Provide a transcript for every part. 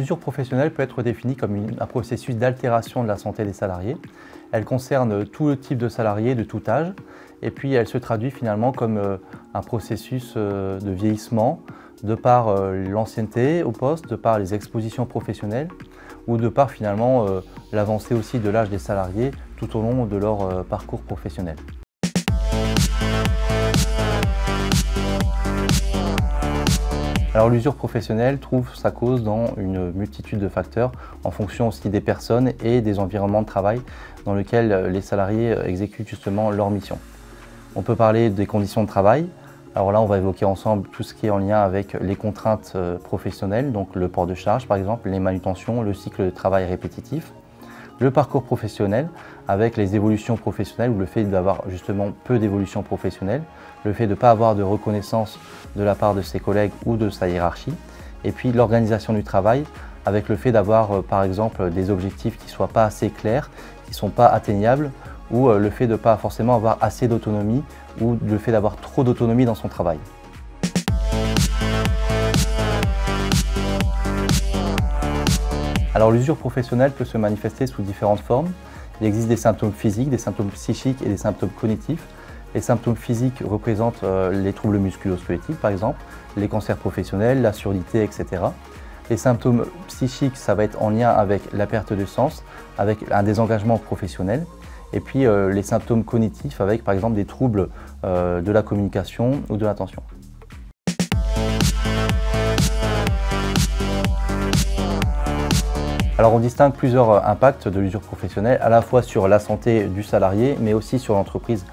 l'usure professionnelle peut être définie comme un processus d'altération de la santé des salariés. Elle concerne tout le type de salariés de tout âge et puis elle se traduit finalement comme un processus de vieillissement de par l'ancienneté au poste, de par les expositions professionnelles ou de par finalement l'avancée aussi de l'âge des salariés tout au long de leur parcours professionnel. Alors l'usure professionnelle trouve sa cause dans une multitude de facteurs en fonction aussi des personnes et des environnements de travail dans lesquels les salariés exécutent justement leur mission. On peut parler des conditions de travail. Alors là, on va évoquer ensemble tout ce qui est en lien avec les contraintes professionnelles, donc le port de charge par exemple, les manutentions, le cycle de travail répétitif. Le parcours professionnel avec les évolutions professionnelles ou le fait d'avoir justement peu d'évolutions professionnelles, le fait de ne pas avoir de reconnaissance de la part de ses collègues ou de sa hiérarchie, et puis l'organisation du travail avec le fait d'avoir par exemple des objectifs qui ne soient pas assez clairs, qui ne sont pas atteignables, ou le fait de ne pas forcément avoir assez d'autonomie ou le fait d'avoir trop d'autonomie dans son travail. Alors l'usure professionnelle peut se manifester sous différentes formes. Il existe des symptômes physiques, des symptômes psychiques et des symptômes cognitifs. Les symptômes physiques représentent les troubles musculo-squelettiques par exemple, les cancers professionnels, la surdité, etc. Les symptômes psychiques, ça va être en lien avec la perte de sens, avec un désengagement professionnel. Et puis les symptômes cognitifs avec par exemple des troubles de la communication ou de l'attention. Alors on distingue plusieurs impacts de l'usure professionnelle, à la fois sur la santé du salarié, mais aussi sur l'entreprise.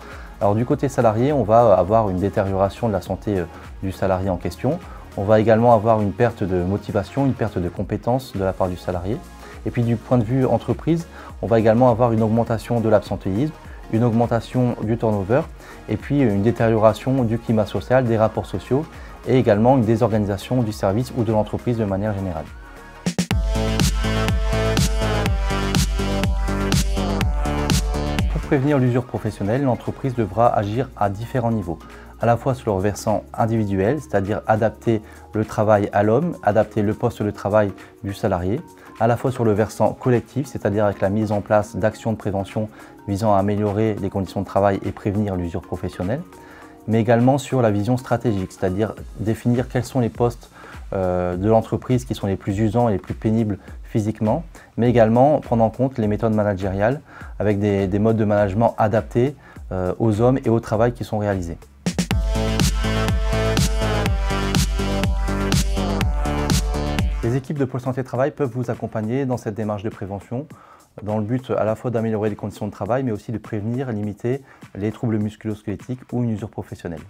Alors du côté salarié, on va avoir une détérioration de la santé du salarié en question. On va également avoir une perte de motivation, une perte de compétences de la part du salarié. Et puis du point de vue entreprise, on va également avoir une augmentation de l'absentéisme, une augmentation du turnover, et puis une détérioration du climat social, des rapports sociaux, et également une désorganisation du service ou de l'entreprise de manière générale. Pour prévenir l'usure professionnelle, l'entreprise devra agir à différents niveaux, à la fois sur le versant individuel, c'est-à-dire adapter le travail à l'homme, adapter le poste de travail du salarié, à la fois sur le versant collectif, c'est-à-dire avec la mise en place d'actions de prévention visant à améliorer les conditions de travail et prévenir l'usure professionnelle, mais également sur la vision stratégique, c'est-à-dire définir quels sont les postes de l'entreprise qui sont les plus usants et les plus pénibles physiquement, mais également prendre en compte les méthodes managériales avec des modes de management adaptés aux hommes et au travail qui sont réalisés. Les équipes de Pôle Santé Travail peuvent vous accompagner dans cette démarche de prévention dans le but à la fois d'améliorer les conditions de travail mais aussi de prévenir et limiter les troubles musculo-squelettiques ou une usure professionnelle.